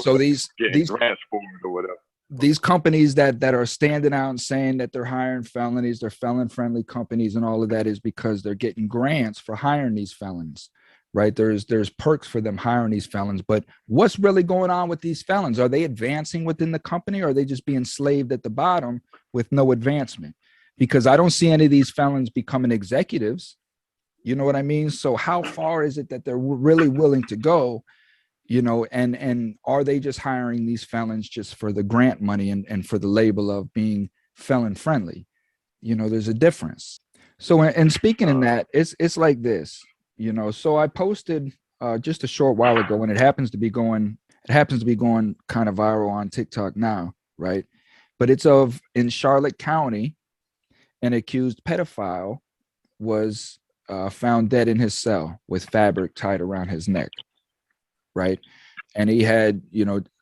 So these grants for it or whatever. These companies that are standing out and saying that they're hiring felonies, they're felon-friendly companies, and all of that is because they're getting grants for hiring these felons, right? There's perks for them hiring these felons, but what's really going on with these felons? Are they advancing within the company, or are they just being enslaved at the bottom with no advancement? Because I don't see any of these felons becoming executives. You know what I mean? So how far is it that they're really willing to go? And are they just hiring these felons just for the grant money and for the label of being felon friendly? There's a difference. So, and speaking in that, it's like this, so I posted just a short while ago, and it happens to be going kind of viral on TikTok now, right? But it's in Charlotte County, an accused pedophile was found dead in his cell with fabric tied around his neck. Right. And he had,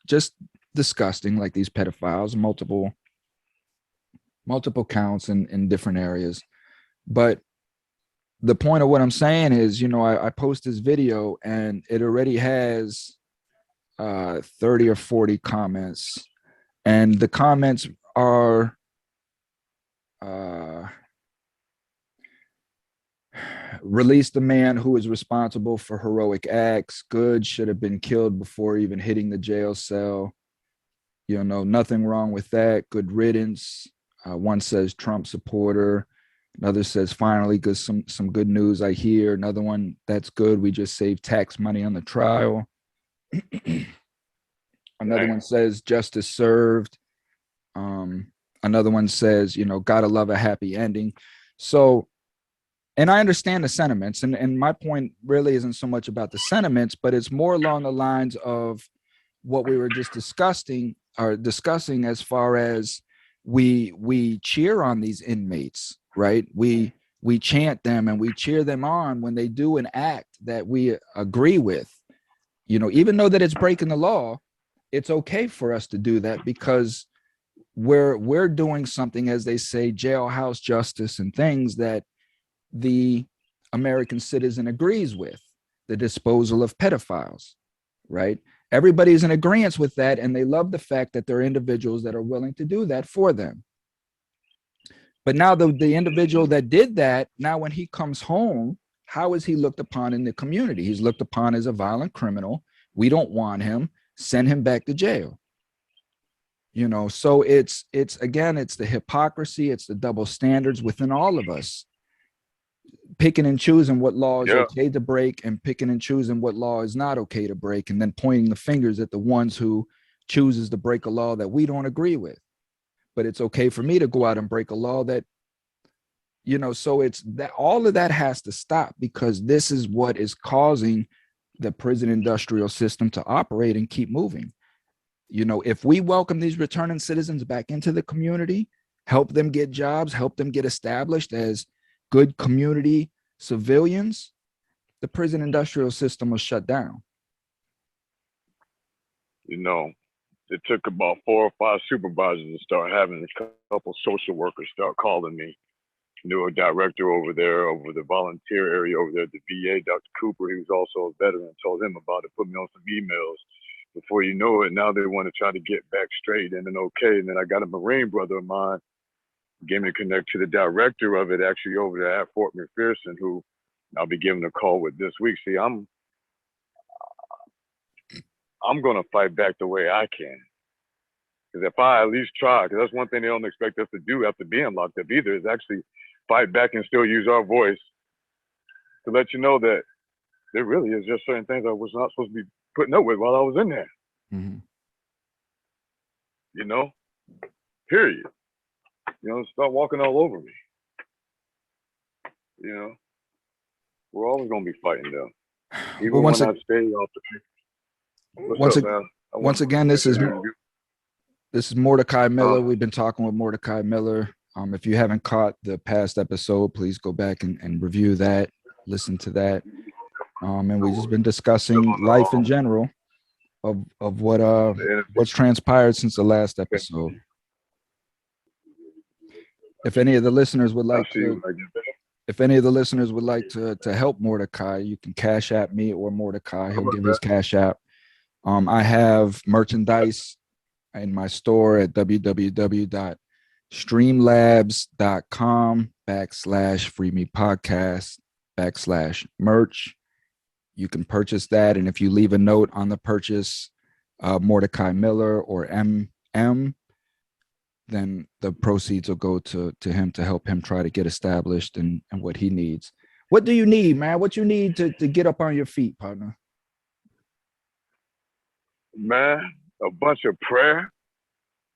just disgusting, like these pedophiles, multiple counts in different areas. But the point of what I'm saying is, I post this video and it already has 30 or 40 comments. And the comments are release the man who is responsible for heroic acts. Good should have been killed before even hitting the jail cell. Nothing wrong with that. Good riddance. One says Trump supporter. Another says finally good, some good news I hear. Another one, that's good. We just saved tax money on the trial. Another one says justice served. Another one says, gotta love a happy ending. So, and I understand the sentiments, and my point really isn't so much about the sentiments, but it's more along the lines of what we were just discussing as far as we cheer on these inmates, right? We chant them and we cheer them on when they do an act that we agree with, even though that it's breaking the law. It's okay for us to do that because we're doing something, as they say, jailhouse justice and things that the American citizen agrees with, the disposal of pedophiles, right? Everybody's in agreement with that, and they love the fact that there are individuals that are willing to do that for them. But now the individual that did that, now when he comes home, how is he looked upon in the community? He's looked upon as a violent criminal. We don't want him. Send him back to jail. So it's again, it's the hypocrisy, it's the double standards within all of us. picking and choosing what law is Yeah. okay to break and picking and choosing what law is not okay to break, and then pointing the fingers at the ones who chooses to break a law that we don't agree with. But it's okay for me to go out and break a law that, so it's that all of that has to stop, because this is what is causing the prison industrial system to operate and keep moving. If we welcome these returning citizens back into the community, help them get jobs, help them get established as good community civilians, the prison industrial system will shut down. It took about 4 or 5 supervisors to start having a couple social workers start calling me. Knew a director over there, over the volunteer area over there at the VA, Dr. Cooper. He was also a veteran. Told him about it, put me on some emails. Before you know it, now they want to try to get back straight and then okay. And then I got a Marine brother of mine, gave me a connect to the director of it actually over there at Fort McPherson, who I'll be giving a call with this week. See, I'm gonna fight back the way I can. Because if I at least try, because that's one thing they don't expect us to do after being locked up either, is actually fight back and still use our voice to let you know that there really is just certain things I was not supposed to be putting up with while I was in there. Mm-hmm. Period. Start walking all over me. We're always gonna be fighting though. Even when I stay off the paper. Once again, this is Mordecai Miller. We've been talking with Mordecai Miller. If you haven't caught the past episode, please go back and review that, listen to that. And we've just been discussing life in general of what's transpired since the last episode. If any of the listeners would like to help Mordecai, you can Cash App me or Mordecai. He'll give his Cash App. I have merchandise in my store at www.streamlabs.com/FreeMe Podcast /merch. You can purchase that. And if you leave a note on the purchase, Mordecai Miller or MM, then the proceeds will go to him to help him try to get established and what he needs. What do you need, man? What you need to get up on your feet, partner? Man, a bunch of prayer,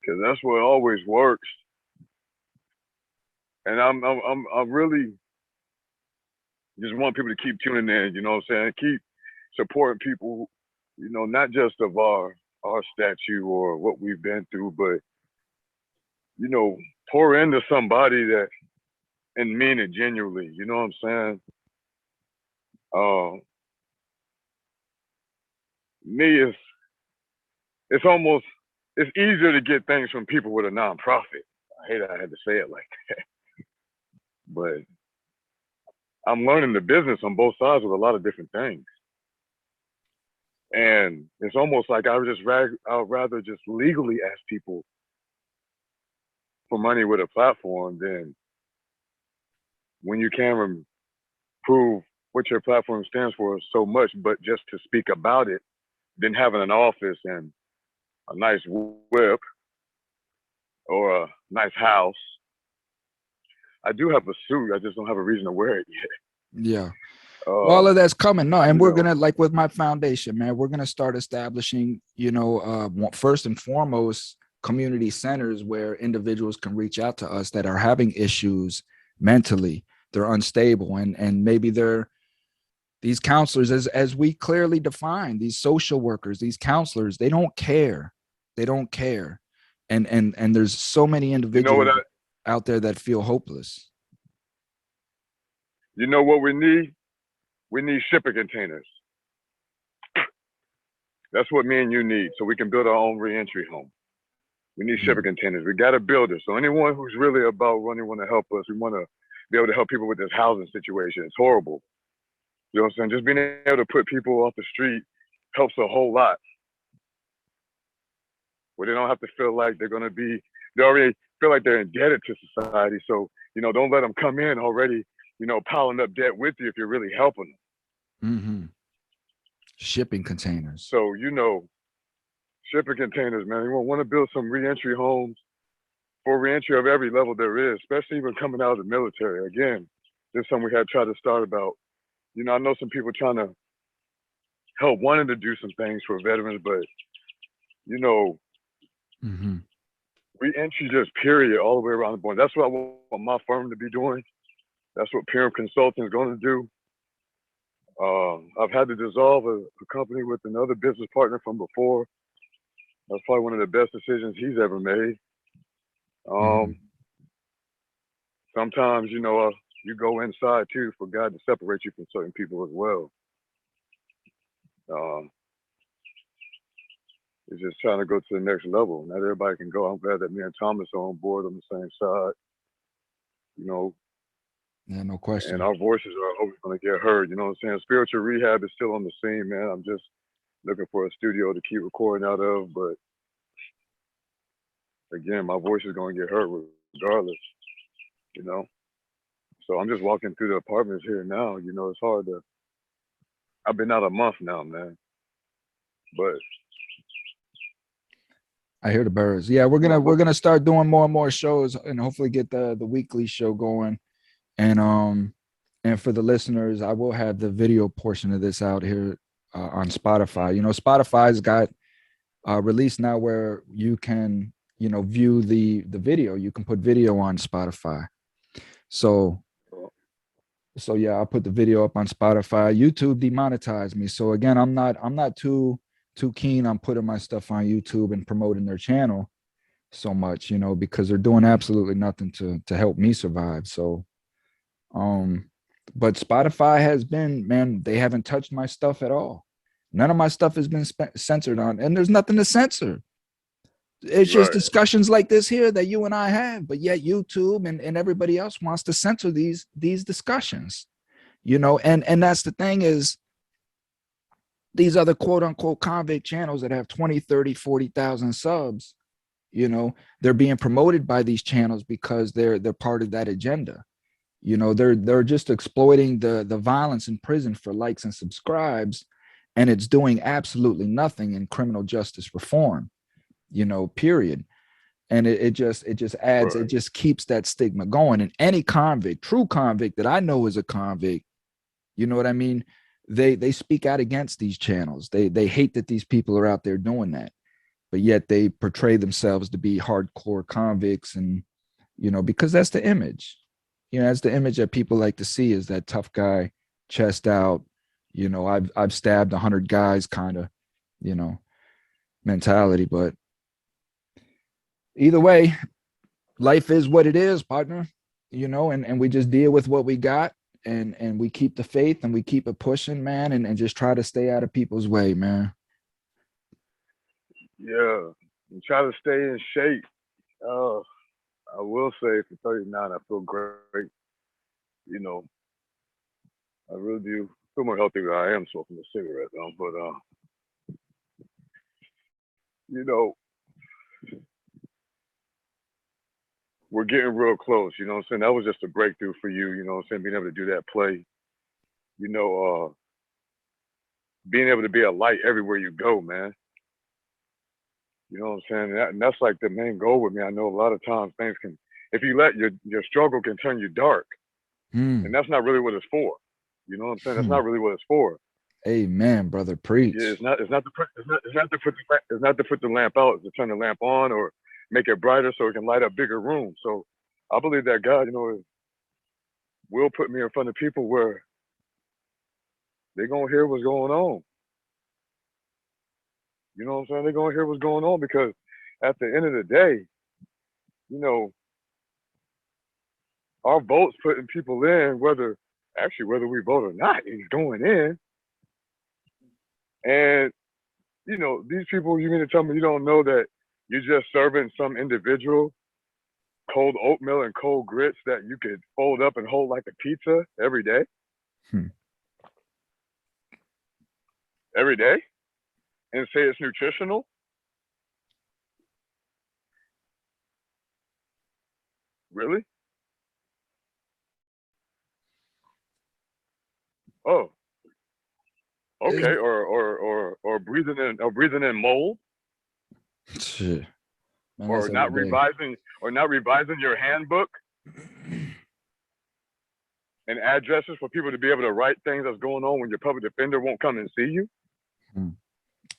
because that's what always works. And I'm really just want people to keep tuning in, you know what I'm saying? Keep supporting people, not just of our statue or what we've been through, but pour into somebody that and mean it genuinely, you know what I'm saying? Me, it's easier to get things from people with a nonprofit. I hate I had to say it like that. But I'm learning the business on both sides with a lot of different things. And it's almost like I'd rather just legally ask people for money with a platform than when you can prove what your platform stands for so much, but just to speak about it, than having an office and a nice whip or a nice house. I do have a suit. I just don't have a reason to wear it yet. Yeah. All of that's coming. No, and we're gonna, like with my foundation, man, we're gonna start establishing, first and foremost, community centers where individuals can reach out to us that are having issues mentally. They're unstable, and maybe these counselors, as we clearly define, these social workers, these counselors, they don't care. And there's so many individuals out there that feel hopeless. You know what we need? We need shipping containers. That's what me and you need, so we can build our own reentry home. We need shipping containers. We got to build it. So anyone who's really about running, want to help us, we want to be able to help people with this housing situation. It's horrible. You know what I'm saying? Just being able to put people off the street helps a whole lot. Where they don't have to feel like they already feel like they're indebted to society. So, don't let them come in already, piling up debt with you if you're really helping them. Mm-hmm. Shipping containers. So, shipping containers, man. You want to build some reentry homes for reentry of every level there is, especially even coming out of the military. Again, This is something we had tried to start about. I know some people trying to help, wanting to do some things for veterans, but you know, Mm-hmm. reentry just period all the way around the board. That's what I want my firm to be doing. That's what PM Consulting is going to do. I've had to dissolve a company with another business partner from before. That's probably one of the best decisions he's ever made. Mm-hmm. Sometimes, you go inside too for God to separate you from certain people as well. Um, it's just trying to go to the next level. Not everybody can go. I'm glad that me and Thomas are on board on the same side, Yeah, no and question. our voices are always going to get heard. You know what I'm saying? Spiritual rehab is still on the scene, man. I'm just looking for a studio to keep recording out of. But again, my voice is going to get heard regardless, you know? So I'm just walking through the apartments here now. It's hard to, I've been out a month now, man. But I hear the birds. Yeah, we're gonna start doing more and more shows and hopefully get the weekly show going. And for the listeners, I will have the video portion of this out here on Spotify. Spotify's got released now where you can, view the video. You can put video on Spotify. So yeah, I'll put the video up on Spotify. YouTube demonetized me. So again, I'm not too keen on putting my stuff on YouTube and promoting their channel so much, because they're doing absolutely nothing to help me survive. So but Spotify has been, man, they haven't touched my stuff at all. None of my stuff has been censored on, and there's nothing to censor. It's just discussions like this here that you and I have, but yet YouTube and everybody else wants to censor these discussions, and that's the thing is these other quote unquote convict channels that have 20, 30, 40,000 subs, they're being promoted by these channels because they're part of that agenda. They're just exploiting the violence in prison for likes and subscribes, and it's doing absolutely nothing in criminal justice reform, period. And it just adds, it just keeps that stigma going. And any convict, true convict that I know is a convict, you know what I mean? They speak out against these channels. They hate that these people are out there doing that, but yet they portray themselves to be hardcore convicts, and because that's the image. That's the image that people like to see, is that tough guy, chest out, I've stabbed 100 guys kind of, mentality. But either way, life is what it is, partner, and we just deal with what we got, and we keep the faith and we keep it pushing, man, and just try to stay out of people's way, man. Yeah, and try to stay in shape. I will say for 39, I feel great. I really do feel more healthy than I am smoking a cigarette, though. But we're getting real close. You know what I'm saying? That was just a breakthrough for you. You know what I'm saying? Being able to do that play. Being able to be a light everywhere you go, man. You know what I'm saying? And that's like the main goal with me. I know a lot of times things can, if you let your struggle can turn you dark, and that's not really what it's for. You know what I'm saying? That's not really what it's for. Amen, brother. Preach. Yeah, it's not to put the lamp out. It's to turn the lamp on or make it brighter so it can light up bigger rooms. So I believe that God, will put me in front of people where they're gonna hear what's going on. You know what I'm saying? They're gonna hear what's going on, because at the end of the day, our votes putting people in, whether we vote or not, is going in. And these people, you mean to tell me you don't know that you're just serving some individual cold oatmeal and cold grits that you could fold up and hold like a pizza every day? Every day? And say it's nutritional? Really? Oh, okay. Or breathing in mold? Shit. Man, or not revising your handbook and addresses for people to be able to write things that's going on when your public defender won't come and see you.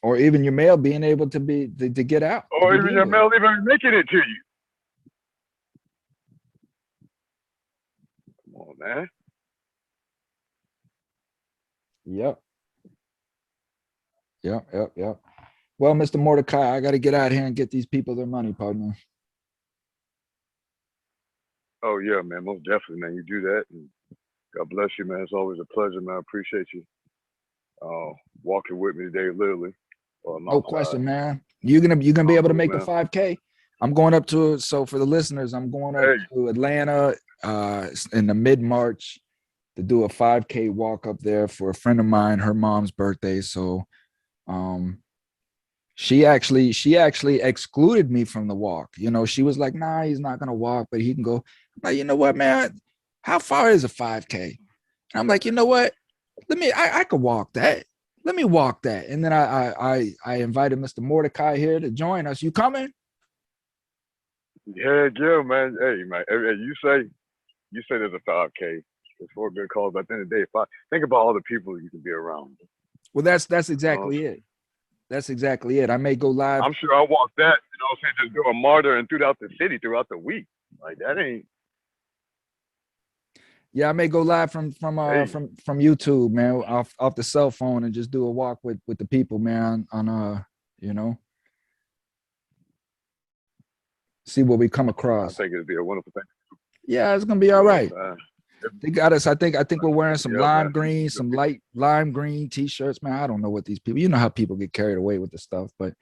Or even your mail being able to get out. Or even your mail even making it to you. Come on, man. Yep. Well, Mr. Mordecai, I got to get out here and get these people their money, partner. Oh, yeah, man. Most definitely, man. You do that. And God bless you, man. It's always a pleasure, man. I appreciate you walking with me today, literally. No question, man. You're gonna be able to make the 5K. I'm going up to, so for the listeners, I'm going up to Atlanta in the mid-March to do a 5K walk up there for a friend of mine, her mom's birthday. So she actually excluded me from the walk. You know, she was like, nah, he's not gonna walk, but he can go. I'm like, you know what, man? How far is a 5K? And I'm like, you know what? I could walk that. Let me walk that. And then I invited Mr. Mordecai here to join us. You coming? Yeah, man. Hey, man. Hey, you say there's a 5K. It's for a good cause. But at the end of the day, think about all the people you can be around. Well, that's exactly it. That's exactly it. I may go live. I'm sure I'll walk that, just do a martyr and throughout the city, throughout the week. Like that ain't. Yeah, I may go live from YouTube, man, off the cell phone and just do a walk with the people, man, on see what we come across. I think it'd be a wonderful thing. Yeah, it's gonna be all right. They got us. I think we're wearing some lime green t-shirts, man. I don't know what these people, you know how people get carried away with the stuff, but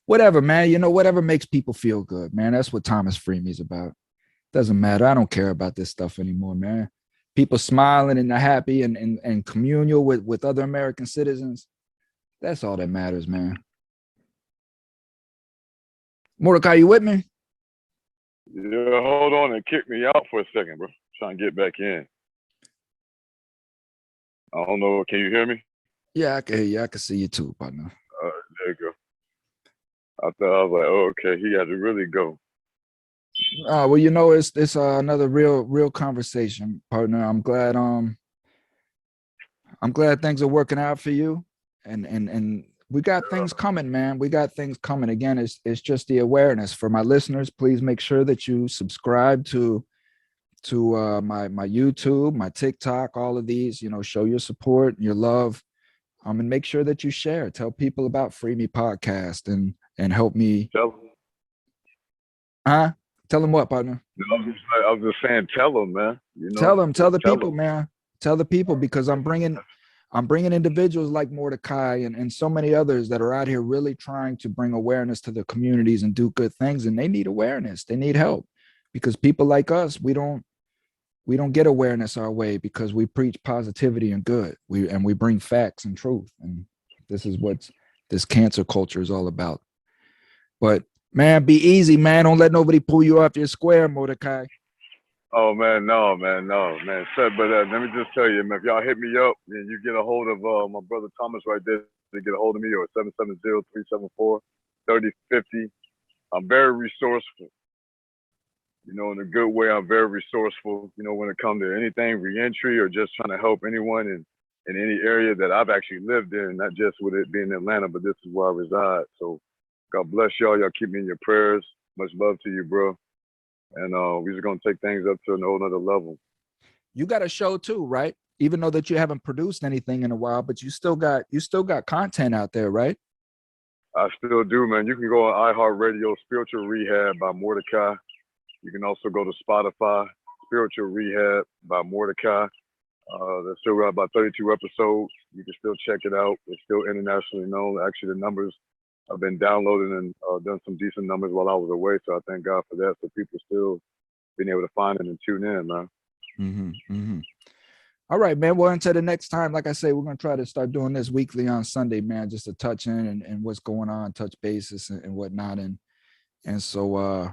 whatever, man, whatever makes people feel good, man. That's what Thomas FreeMe is about. Doesn't matter. I don't care about this stuff anymore, man. People smiling and happy and communal with other American citizens. That's all that matters, man. Mordecai, you with me? Yeah, hold on and kick me out for a second, bro. Trying to get back in. I don't know. Can you hear me? Yeah, I can hear you. I can see you too, partner. There you go. I thought I was like, oh, okay, he had to really go. Well, it's another real conversation, partner. I'm glad things are working out for you, and we got things coming, man. We got things coming. Again, it's just the awareness for my listeners. Please make sure that you subscribe to my YouTube, my TikTok, all of these. Show your support, your love, and make sure that you share. Tell people about FreeMe Podcast and help me. Tell them what, partner? I was just saying, tell them, man. Tell the people, man. Tell the people, because I'm bringing individuals like Mordecai and so many others that are out here really trying to bring awareness to the communities and do good things. And they need awareness. They need help, because people like us, we don't get awareness our way, because we preach positivity and good. We bring facts and truth. And this is what this cancer culture is all about. But man, be easy, man. Don't let nobody pull you off your square, Mordecai. Oh, man, no, man. But let me just tell you, man, if y'all hit me up and you get a hold of my brother Thomas right there, to get a hold of me, or 770-374-3050. I'm very resourceful. In a good way, I'm very resourceful, when it comes to anything reentry or just trying to help anyone in any area that I've actually lived in, not just with it being Atlanta, but this is where I reside. So God bless y'all. Y'all keep me in your prayers. Much love to you, bro. And we're just going to take things up to a whole nother level. You got a show too, right? Even though that you haven't produced anything in a while, but you still got content out there, right? I still do, man. You can go on iHeartRadio, Spiritual Rehab by Mordecai. You can also go to Spotify, Spiritual Rehab by Mordecai. There's still around about 32 episodes. You can still check it out. It's still internationally known. Actually, the numbers, I've been downloading and done some decent numbers while I was away. So I thank God for that. So people still being able to find it and tune in, man. All right, man. Well, until the next time, like I say, we're going to try to start doing this weekly on Sunday, man, just to touch in and what's going on, touch bases and whatnot. And so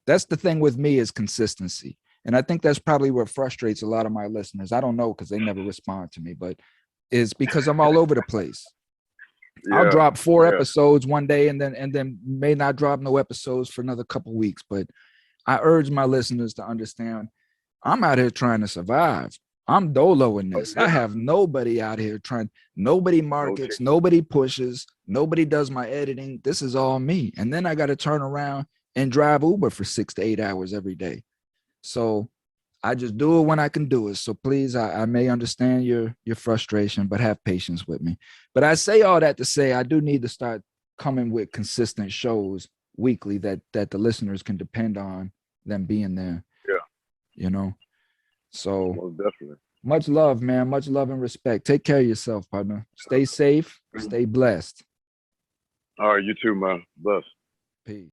that's the thing with me, is consistency. And I think that's probably what frustrates a lot of my listeners. I don't know, because they never respond to me, but it's because I'm all over the place. Yeah, I'll drop 4 episodes one day and then may not drop no episodes for another couple of weeks. But I urge my listeners to understand, I'm out here trying to survive. I'm dolo in Oh, this. I yeah. have nobody out here trying, nobody markets, Okay. nobody pushes, nobody does my editing. This is all me. And then I got to turn around and drive Uber for 6 to 8 hours every day. So I just do it when I can do it. So please, I may understand your frustration, but have patience with me. But I say all that to say I do need to start coming with consistent shows weekly that the listeners can depend on them being there. Yeah. You know. So Most definitely. much love, man. Much love and respect. Take care of yourself, partner. Stay safe. Stay blessed. All right, you too, man. Bless. Peace.